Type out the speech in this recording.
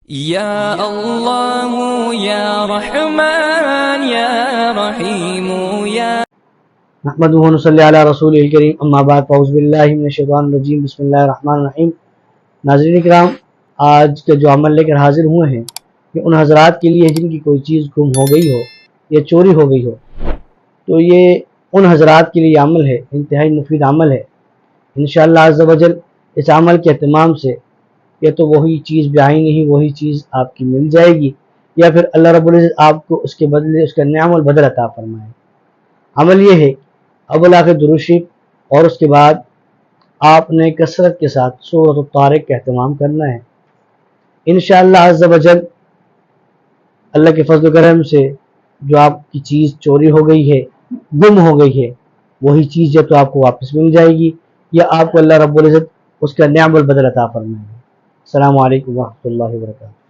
يا الله يا رحمن يا رحيم يا نحمده ونصلي علی رسولہ الکریم اما بعد فاعوذ باللہ من الشیطان الرجیم بسم اللہ الرحمن الرحیم۔ ناظرین کرام، آج کے جو عمل لے کر حاضر ہوئے ہیں یہ ان حضرات کے لیے جن کی کوئی چیز گم ہو گئی ہو یا چوری ہو گئی ہو، تو یہ ان حضرات کے لیے عمل ہے، انتہائی مفید عمل ہے۔ انشاءاللہ عز و جل اس عمل کے اہتمام سے یا تو وہی چیز بعینہ ہی وہی چیز آپ کی مل جائے گی، یا پھر اللہ رب العزت آپ کو اس کے بدلے اس کا نعم البدل عطا فرمائے۔ عمل یہ ہے، اول آخر درود شریف اور اس کے بعد آپ نے کثرت کے ساتھ سورۃ الطارق کا اہتمام کرنا ہے۔ انشاءاللہ عز و جل اللہ کے فضل و کرم سے جو آپ کی چیز چوری ہو گئی ہے، گم ہو گئی ہے، وہی چیز یا تو آپ کو واپس مل جائے گی یا آپ کو اللہ رب العزت اس کا نعم البدل عطا فرمائے گا۔ السلام علیکم ورحمۃ اللہ وبرکاتہ۔